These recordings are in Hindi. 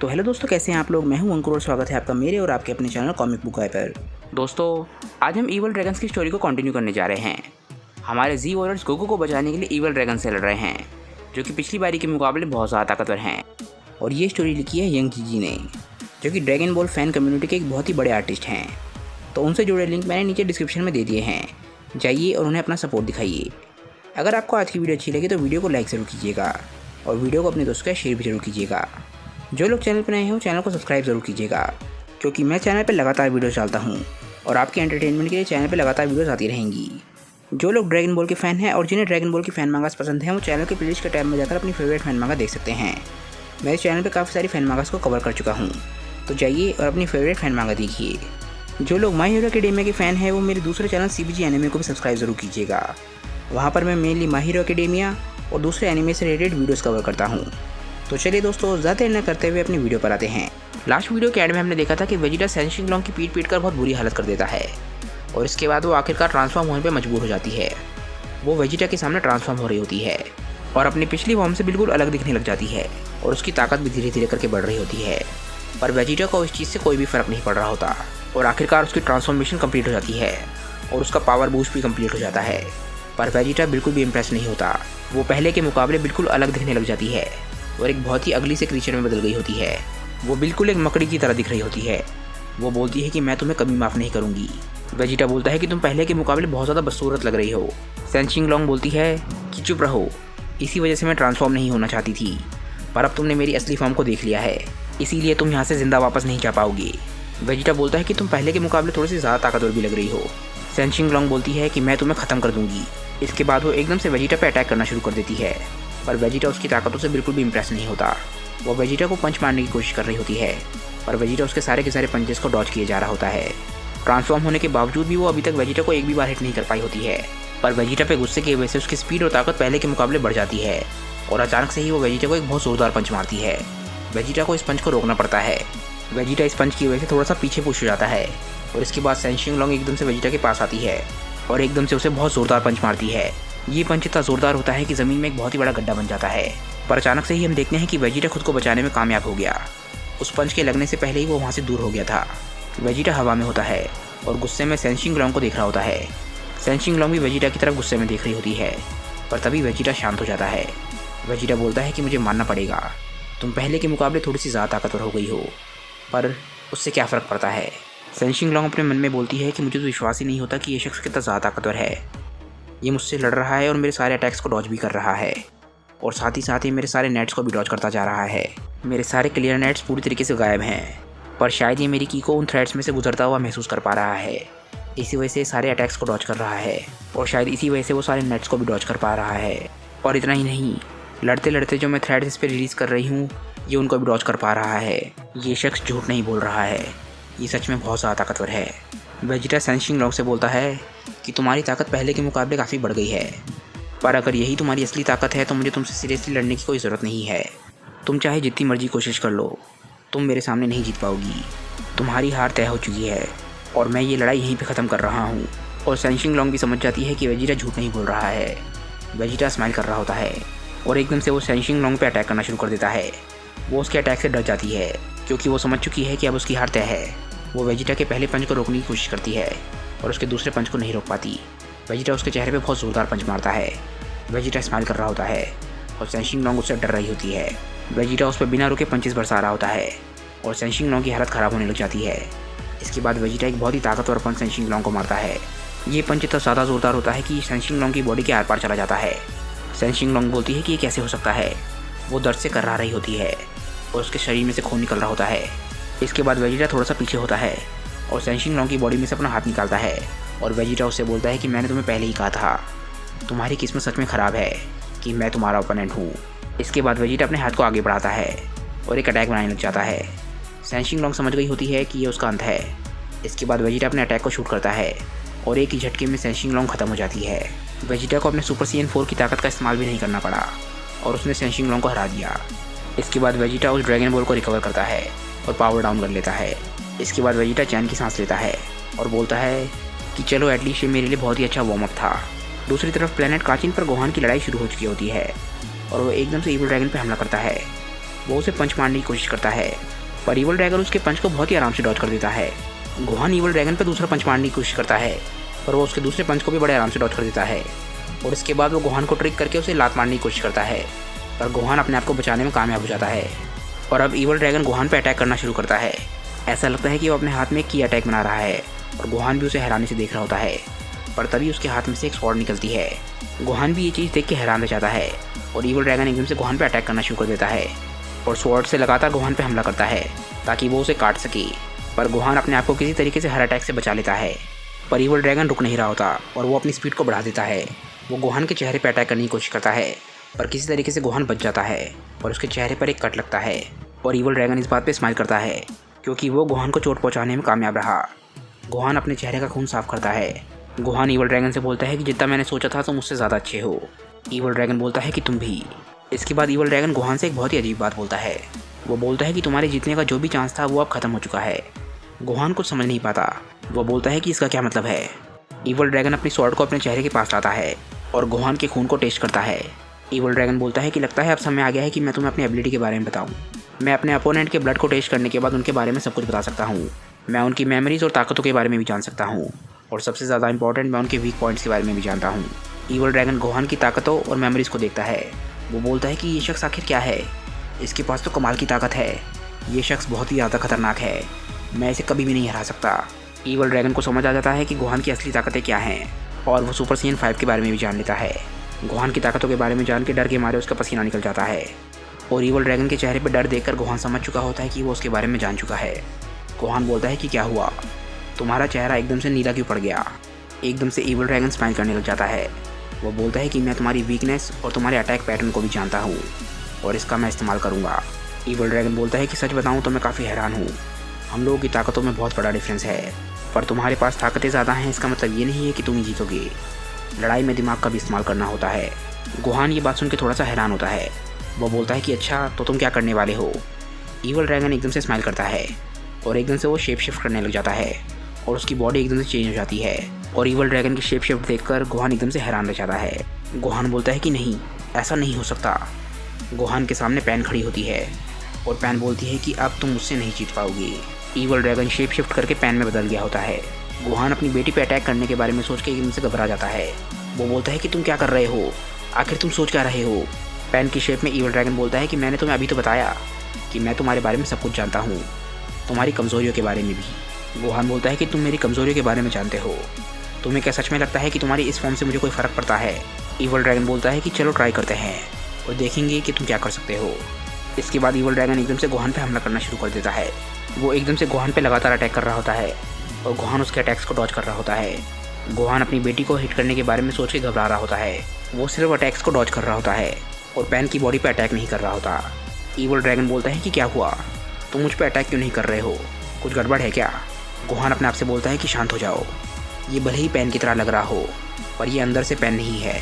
तो हेलो दोस्तों, कैसे हैं आप लोग। मैं हूं अंकुर और स्वागत है आपका मेरे और आपके अपने चैनल कॉमिक बुक गाय पर। दोस्तों, आज हम ईवल ड्रैगन्स की स्टोरी को कंटिन्यू करने जा रहे हैं। हमारे जी वॉरियर्स गोकू को बचाने के लिए ईवल ड्रैगन से लड़ रहे हैं, जो कि पिछली बारी के मुकाबले बहुत ज़्यादा ताकतवर हैं। और ये स्टोरी लिखी है यंग जीजी ने, जो कि ड्रैगन बॉल फैन कम्युनिटी के एक बहुत ही बड़े आर्टिस्ट हैं। तो उनसे जुड़े लिंक मैंने नीचे डिस्क्रिप्शन में दे दिए हैं, जाइए और उन्हें अपना सपोर्ट दिखाइए। अगर आपको आज की वीडियो अच्छी लगी तो वीडियो को लाइक ज़रूर कीजिएगा और वीडियो को अपने दोस्तों के साथ शेयर भी जरूर कीजिएगा। जो लोग चैनल पर नए हैं चैनल को सब्सक्राइब ज़रूर कीजिएगा, क्योंकि मैं चैनल पर लगातार वीडियोस डालता हूं और आपके एंटरटेनमेंट के लिए चैनल पर लगातार वीडियोस आती रहेंगी। जो लोग ड्रैगन बॉल के फ़ैन हैं और जिन्हें ड्रैगन बॉल की फ़ैन मांगास पसंद है, वो चैनल के प्लेलिस्ट के टैब में जाकर अपनी फेवरेट फ़ैन मांगा देख सकते हैं। मैं इस चैनल पर काफ़ी सारी फ़ैन मांगास को कवर कर चुका हूँ, तो जाइए और अपनी फेवरेट फ़ैन मांगा देखिए। जो लोग माई हीरो एकेडेमिया के फ़ैन हैं, वो मेरे दूसरे चैनल CBG एनिमे को भी सब्सक्राइब ज़रूर कीजिएगा। वहाँ पर मैं मेनली माई हीरो एकेडेमिया और दूसरे एनिमे से रिलेटेड वीडियोस कवर करता हूँ। तो चलिए दोस्तों, ज़्यादा देर न करते हुए अपनी वीडियो पर आते हैं। लास्ट वीडियो के एंड में हमने देखा था कि वेजिटा सेंशिंग लॉन्ग की पीट कर बहुत बुरी हालत कर देता है और इसके बाद वो आखिरकार ट्रांसफॉर्म होने पर मजबूर हो जाती है। वो वेजिटा के सामने ट्रांसफॉर्म हो रही होती है और अपनी पिछली फॉर्म से बिल्कुल अलग दिखने लग जाती है और उसकी ताकत भी धीरे धीरे करके बढ़ रही होती है। पर वेजिटा को इस चीज़ से कोई भी फ़र्क नहीं पड़ रहा होता और आखिरकार उसकी ट्रांसफॉर्मेशन कंप्लीट हो जाती है और उसका पावर बूस्ट भी कंप्लीट हो जाता है। पर वेजिटा बिल्कुल भी इम्प्रेस नहीं होता। वो पहले के मुकाबले बिल्कुल अलग दिखने लग जाती है और एक बहुत ही अगली से क्रीचर में बदल गई होती है। वो बिल्कुल एक मकड़ी की तरह दिख रही होती है। वो बोलती है कि मैं तुम्हें कभी माफ़ नहीं करूँगी। वेजिटा बोलता है कि तुम पहले के मुकाबले बहुत ज़्यादा बदसूरत लग रही हो। सेंशिंग लॉन्ग बोलती है कि चुप रहो, इसी वजह से मैं ट्रांसफॉर्म नहीं होना चाहती थी, पर अब तुमने मेरी असली फॉर्म को देख लिया है, इसीलिए तुम यहाँ से ज़िंदा वापस नहीं जा पाओगे। वेजिटा बोलता है कि तुम पहले के मुकाबले थोड़ी सी ज़्यादा ताकतवर भी लग रही हो। सेंशिंग लॉन्ग बोलती है कि मैं तुम्हें ख़त्म कर दूँगी। इसके बाद वो एकदम से वेजिटा पर अटैक करना शुरू कर देती है, पर वेजिटा उसकी ताकतों से बिल्कुल भी इम्प्रेस नहीं होता। वो वेजिटा को पंच मारने की कोशिश कर रही होती है, पर वेजिटा उसके सारे के सारे पंचेस को डॉज किए जा रहा होता है। ट्रांसफॉर्म होने के बावजूद भी वो अभी तक वेजिटा को एक भी बार हिट नहीं कर पाई होती है। पर वेजिटा पे गुस्से की वजह से उसकी स्पीड और ताकत पहले के मुकाबले बढ़ जाती है और अचानक से ही वो वेजिटा को एक बहुत ज़ोरदार पंच मारती है। वेजिटा को इस पंच को रोकना पड़ता है। वेजिटा इस पंच की वजह से थोड़ा सा पीछे पुश हो जाता है और इसके बाद सेंशिंग लॉन्ग एकदम से वेजिटा के पास आती है और एकदम से उसे बहुत ज़ोरदार पंच मारती है। ये पंच इतना ज़ोरदार होता है कि ज़मीन में एक बहुत ही बड़ा गड्ढा बन जाता है। पर अचानक से ही हम देखते हैं कि वेजिटा खुद को बचाने में कामयाब हो गया। उस पंच के लगने से पहले ही वो वहाँ से दूर हो गया था। वेजिटा हवा में होता है और गुस्से में सेंशिंग लॉन्ग को देख रहा होता है। सेंशिंग लॉन्ग भी वेजिटा की तरफ गुस्से में देख रही होती है, पर तभी वेजिटा शांत हो जाता है। वेजिटा बोलता है कि मुझे मानना पड़ेगा, तुम पहले के मुकाबले थोड़ी सी ज़्यादा ताकतवर हो गई हो, पर उससे क्या फ़र्क पड़ता है। सेंशिंग लॉन्ग अपने मन में बोलती है कि मुझे तो विश्वास ही नहीं होता कि ये शख्स कितना ज़्यादा ताकतवर है। ये मुझसे लड़ रहा है और मेरे सारे अटैक्स को डॉज भी कर रहा है और साथ ही मेरे सारे नेट्स को भी डॉज करता जा रहा है। मेरे सारे क्लियर नेट्स पूरी तरीके से गायब हैं, पर शायद ये मेरी की को उन थ्रेड्स में से गुजरता हुआ महसूस कर पा रहा है। इसी वजह से सारे अटैक्स को डॉज कर रहा है और शायद इसी वजह से वो सारे नेट्स को भी डॉज कर पा रहा है। और इतना ही नहीं, लड़ते लड़ते जो मैं थ्रेड्स इस पर रिलीज़ कर रही हूँ, ये उनको भी डॉज कर पा रहा है। ये शख्स झूठ नहीं बोल रहा है, ये सच में बहुत ज़्यादा ताकतवर है। वेजिटा सेंशिंग लॉन्ग से बोलता है कि तुम्हारी ताकत पहले के मुकाबले काफ़ी बढ़ गई है, पर अगर यही तुम्हारी असली ताकत है तो मुझे तुमसे सीरियसली लड़ने की कोई ज़रूरत नहीं है। तुम चाहे जितनी मर्जी कोशिश कर लो, तुम मेरे सामने नहीं जीत पाओगी। तुम्हारी हार तय हो चुकी है और मैं ये लड़ाई यहीं पे ख़त्म कर रहा हूँ। और सेंशिंग लॉन्ग भी समझ जाती है कि वेजिटा झूठ नहीं बोल रहा है। वेजिटा स्माइल कर रहा होता है और एकदम से वो सेंशिंग लॉन्ग पे अटैक करना शुरू कर देता है। वो उसके अटैक से डर जाती है क्योंकि वो समझ चुकी है कि अब उसकी हार तय है। वो वेजिटा के पहले पंच को रोकने की कोशिश करती है और उसके दूसरे पंच को नहीं रोक पाती। वेजिटा उसके चेहरे पे बहुत ज़ोरदार पंच मारता है। वेजिटा स्माइल कर रहा होता है और सेंशिंग लॉन्ग उससे डर रही होती है। वेजिटा उस पर बिना रुके पंचेस बरसा रहा होता है और सेंशिंग लॉन्ग की हालत ख़राब होने लग जाती है। इसके बाद वेजिटा एक बहुत ही ताकतवर पंच सेंशिंग लॉन्ग को मारता है। ये पंच इतना ज़्यादा ज़ोरदार होता है कि सेंशिंग लॉन्ग की बॉडी के आर पार चला जाता है। सेंशिंग लॉन्ग बोलती है कि ये कैसे हो सकता है। वो दर्द से कर रही होती है और उसके शरीर में से खून निकल रहा होता है। इसके बाद वेजिटा थोड़ा सा पीछे होता है और सेंशिंग लॉन्ग की बॉडी में से अपना हाथ निकालता है और वेजिटा उससे बोलता है कि मैंने तुम्हें पहले ही कहा था, तुम्हारी किस्मत सच में ख़राब है कि मैं तुम्हारा ओपोनेंट हूँ। इसके बाद वेजिटा अपने हाथ को आगे बढ़ाता है और एक अटैक बनाने लग जाता है। सेंशिंग लॉन्ग समझ गई होती है कि ये उसका अंत है। इसके बाद वेजिटा अपने अटैक को शूट करता है और एक ही झटके में सेंशिंग लॉन्ग खत्म हो जाती है। वेजिटा को अपने सुपर सीएन 4 की ताकत का इस्तेमाल भी नहीं करना पड़ा और उसने सेंशिंग लॉन्ग को हरा दिया। इसके बाद वेजिटा उस ड्रैगन बॉल को रिकवर करता है और पावर डाउन कर लेता है। इसके बाद वेजिटा चैन की सांस लेता है और बोलता है कि चलो एटलीस्ट ये मेरे लिए बहुत ही अच्छा वार्म अप था। दूसरी तरफ प्लेनेट काचिन पर गोहान की लड़ाई शुरू हो चुकी होती है और वो एकदम से ईवल ड्रैगन पर हमला करता है वो उसे पंच मारने की कोशिश करता है, पर ईवल ड्रैगन उसके पंच को बहुत ही आराम से डॉज कर देता है। गोहान ईवल ड्रैगन पर दूसरा पंच मारने की कोशिश करता है, पर वो उसके दूसरे पंच को भी बड़े आराम से डॉज कर देता है। और इसके बाद वो गोहान को ट्रिक करके उसे लात मारने की कोशिश करता है, पर गोहान अपने आप को बचाने में कामयाब हो जाता है। और अब ईवल ड्रैगन गोहान पर अटैक करना शुरू करता है। ऐसा लगता है कि वो अपने हाथ में एक की अटैक बना रहा है और गोहान भी उसे हैरानी से देख रहा होता है। पर तभी उसके हाथ में से एक स्वॉर्ड निकलती है। गोहान भी ये चीज़ देख के हैरान रह जाता है और ईवल ड्रैगन एकदम से गोहान पे अटैक करना शुरू कर देता है और स्वॉर्ड से लगातार गोहान पे हमला करता है ताकि वो उसे काट सके। पर गोहान अपने आप को किसी तरीके से हर अटैक से बचा लेता है, पर ईवल ड्रैगन रुक नहीं रहा होता और वो अपनी स्पीड को बढ़ा देता है। वो गोहान के चेहरे पर अटैक करने की कोशिश करता है, पर किसी तरीके से गोहान बच जाता है और उसके चेहरे पर एक कट लगता है। और ईवल ड्रैगन इस बात पे स्माइल करता है क्योंकि वो गोहान को चोट पहुंचाने में कामयाब रहा। गोहान अपने चेहरे का खून साफ करता है। गोहान ईवल ड्रैगन से बोलता है कि जितना मैंने सोचा था तुम मुझसे ज़्यादा अच्छे हो। ईवल ड्रैगन बोलता है कि तुम भी। इसके बाद ईवल ड्रैगन गोहान से एक बहुत ही अजीब बात बोलता है। वो बोलता है कि तुम्हारे जीतने का जो भी चांस था वो अब खत्म हो चुका है। गोहान कुछ समझ नहीं पाता। वो बोलता है कि इसका क्या मतलब है। ईवल ड्रैगन अपनी स्वॉर्ड को अपने चेहरे के पास लाता है और गोहान के खून को टेस्ट करता है। ईवल ड्रैगन बोलता है कि लगता है अब समय आ गया है कि मैं तुम्हें अपनी एबिलिटी के बारे में बताऊं। मैं अपने अपोनेंट के ब्लड को टेस्ट करने के बाद उनके बारे में सब कुछ बता सकता हूँ। मैं उनकी मेमोरीज और ताकतों के बारे में भी जान सकता हूँ और सबसे ज़्यादा इंपॉर्टेंट मैं उनके वीक पॉइंट्स के बारे में भी जानता हूँ। ईवल ड्रैगन गोहान की ताकतों और मेमोरीज को देखता है। वो बोलता है कि ये शख्स आखिर क्या है। इसके पास तो कमाल की ताकत है। ये शख्स बहुत ही ज़्यादा खतरनाक है। मैं इसे कभी भी नहीं हरा सकता। ईवल ड्रैगन को समझ आ जाता है कि गोहान की असली ताकतें क्या हैं और वो सुपर साइयन 5 के बारे में भी जान लेता है। गोहान की ताकतों के बारे में जान के डर के मारे उसका पसीना निकल जाता है और ईवल ड्रैगन के चेहरे पर डर देखकर गोहान समझ चुका होता है कि वो उसके बारे में जान चुका है। गोहान बोलता है कि क्या हुआ, तुम्हारा चेहरा एकदम से नीला क्यों पड़ गया। एकदम से ईवल ड्रैगन स्माइल करने लग जाता है। वो बोलता है कि मैं तुम्हारी वीकनेस और तुम्हारे अटैक पैटर्न को भी जानता हूँ और इसका मैं इस्तेमाल करूँगा। ईवल ड्रैगन बोलता है कि सच बताऊँ तो मैं काफ़ी हैरान हूँ। हम लोगों की ताकतों में बहुत बड़ा डिफरेंस है, पर तुम्हारे पास ताकतें ज़्यादा हैं इसका मतलब ये नहीं है कि तुम ही जीतोगे। लड़ाई में दिमाग का भी इस्तेमाल करना होता है। गोहान ये बात सुन के थोड़ा सा हैरान होता है। वो बोलता है कि अच्छा तो तुम क्या करने वाले हो। ईवल ड्रैगन एकदम से स्माइल करता है और एकदम से वो शेप शिफ्ट करने लग जाता है और उसकी बॉडी एकदम से चेंज हो जाती है। और ईवल ड्रैगन की शेप शिफ्ट देखकर गोहान एकदम से हैरान रह जाता है। गोहान बोलता है कि नहीं, ऐसा नहीं हो सकता। गोहान के सामने पैन खड़ी होती है और पैन बोलती है कि अब तुम मुझसे नहीं जीत पाओगी। ईवल ड्रैगन शेप शिफ्ट करके पैन में बदल गया होता है। गोहान अपनी बेटी पे अटैक करने के बारे में सोच के एकदम से घबरा जाता है। वो बोलता है कि तुम क्या कर रहे हो, आखिर तुम सोच क्या रहे हो। पैन की शेप में ईवल ड्रैगन बोलता है कि मैंने तुम्हें अभी तो बताया कि मैं तुम्हारे बारे में सब कुछ जानता हूँ, तुम्हारी कमज़ोरियों के बारे में भी। गोहान बोलता है कि तुम मेरी कमज़ोरियों के बारे में जानते हो। तुम्हें क्या सच में लगता है कि तुम्हारी इस फॉर्म से मुझे कोई फ़र्क पड़ता है। ईवल ड्रैगन बोलता है कि चलो ट्राई करते हैं और देखेंगे कि तुम क्या कर सकते हो। इसके बाद ईवल ड्रैगन एकदम से गोहान पे हमला करना शुरू कर देता है। वो एकदम से गोहान पे लगातार अटैक कर रहा होता है और गोहान उसके अटैक्स को डॉज कर रहा होता है। गोहान अपनी बेटी को हिट करने के बारे में सोच के घबरा रहा होता है। वो सिर्फ अटैक्स को डॉज कर रहा होता है और पैन की बॉडी पे अटैक नहीं कर रहा होता। ईवल ड्रैगन बोलता है कि क्या हुआ, तुम मुझ पे अटैक क्यों नहीं कर रहे हो, कुछ गड़बड़ है क्या। गोहान अपने आप से बोलता है कि शांत हो जाओ, ये भले ही पैन की तरह लग रहा हो पर ये अंदर से पैन नहीं है।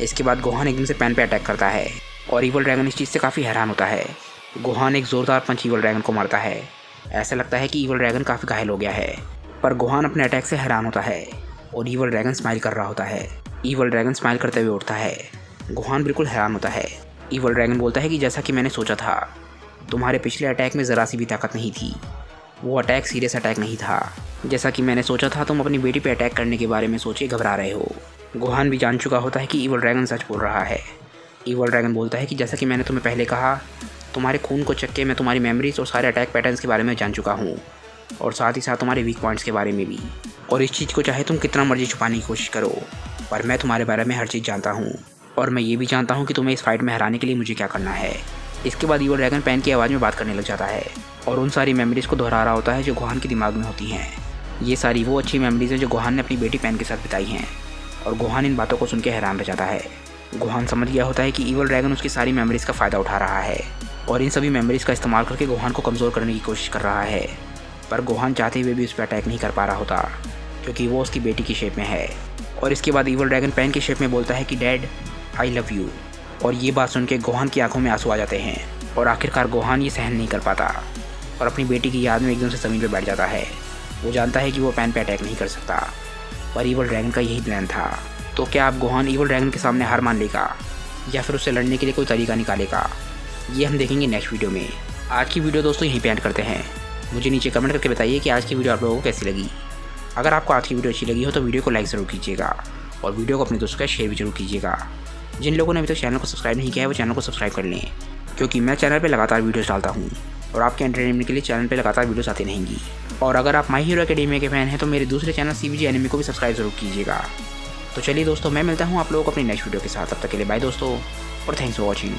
इसके बाद गोहान एकदम से पैन पे अटैक करता है और ईवल ड्रैगन इस चीज़ से काफ़ी हैरान होता है। गोहान एक ज़ोरदार पंच ईवल ड्रैगन को मारता है। ऐसा लगता है कि ईवल ड्रैगन काफ़ी घायल हो गया है, पर गोहान अपने अटैक से हैरान होता है और ईवल ड्रैगन स्माइल कर रहा होता है। ईवल ड्रैगन स्माइल करते हुए उठता है। गोहान बिल्कुल हैरान होता है। ईवल ड्रैगन बोलता है कि जैसा कि मैंने सोचा था, तुम्हारे पिछले अटैक में ज़रा सी भी ताकत नहीं थी। वो अटैक सीरियस अटैक नहीं था। जैसा कि मैंने सोचा था, तुम अपनी बेटी पे अटैक करने के बारे में सोचे घबरा रहे हो। गोहान भी जान चुका होता है कि ईवल ड्रैगन सच बोल रहा है। ईवल ड्रैगन बोलता है कि जैसा कि मैंने तुम्हें पहले कहा, तुम्हारे खून को चक्के मैं तुम्हारी मेमोरीज और सारे अटैक पैटर्न्स के बारे में जान चुका हूँ और साथ ही साथ तुम्हारे वीक पॉइंट्स के बारे में भी। और इस चीज़ को चाहे तुम कितना मर्जी छुपाने की कोशिश करो, पर मैं तुम्हारे बारे में हर चीज़ जानता हूँ और मैं ये भी जानता हूँ कि तुम्हें इस फाइट में हराने के लिए मुझे क्या करना है। इसके बाद ईवल ड्रैगन पैन की आवाज़ में बात करने लग जाता है और उन सारी मेमोरीज़ को दोहरा रहा होता है जो गोहान के दिमाग में होती हैं। ये सारी वो अच्छी मेमोरीज़ हैं जो गोहान ने अपनी बेटी पैन के साथ बिताई हैं और गोहान इन बातों को सुन के हैरान रह जाता है। गोहान समझ गया होता है कि ईवल ड्रैगन उसकी सारी मेमोरीज़ का फ़ायदा उठा रहा है और इन सभी मेमोरीज़ का इस्तेमाल करके गोहान को कमज़ोर करने की कोशिश कर रहा है। पर गोहान चाहते हुए भी उस पर अटैक नहीं कर पा रहा होता क्योंकि वो उसकी बेटी की शेप में है। और इसके बाद ईवल ड्रैगन पैन की शेप में बोलता है कि डैड, आई लव यू। और ये बात सुन के गोहान की आंखों में आंसू आ जाते हैं और आखिरकार गोहान ये सहन नहीं कर पाता और अपनी बेटी की याद में एकदम से ज़मीन पर बैठ जाता है। वो जानता है कि वो पैन पे अटैक नहीं कर सकता, पर ईवल ड्रैगन का यही प्लान था। तो क्या आप गोहान ईवल ड्रैगन के सामने हार मान लेगा या फिर उससे लड़ने के लिए कोई तरीका निकालेगा? ये हम देखेंगे नेक्स्ट वीडियो में। आज की वीडियो दोस्तों यहीं पे एंड करते हैं। मुझे नीचे कमेंट करके बताइए कि आज की वीडियो आप लोगों को कैसी लगी। अगर आपको आज की वीडियो अच्छी लगी हो तो वीडियो को लाइक ज़रूर कीजिएगा और वीडियो को अपने दोस्तों के साथ शेयर भी जरूर कीजिएगा। जिन लोगों ने अभी तक चैनल को सब्सक्राइब नहीं किया है वो चैनल को सब्सक्राइब कर लें, क्योंकि मैं चैनल पे लगातार वीडियोस डालता हूँ और आपके एंटरटेनमेंट के लिए चैनल पे लगातार वीडियोस आती रहेंगी। और अगर आप माई हीरो एकेडमिया के फैन हैं तो मेरे दूसरे चैनल CVG एनिमे को भी सब्सक्राइब जरूर कीजिएगा। तो चलिए दोस्तों, मैं मिलता हूँ आप लोगों को अपनी नेक्स्ट वीडियो के साथ। तब तक के लिए बाय दोस्तों और थैंक्स फॉर वॉचिंग।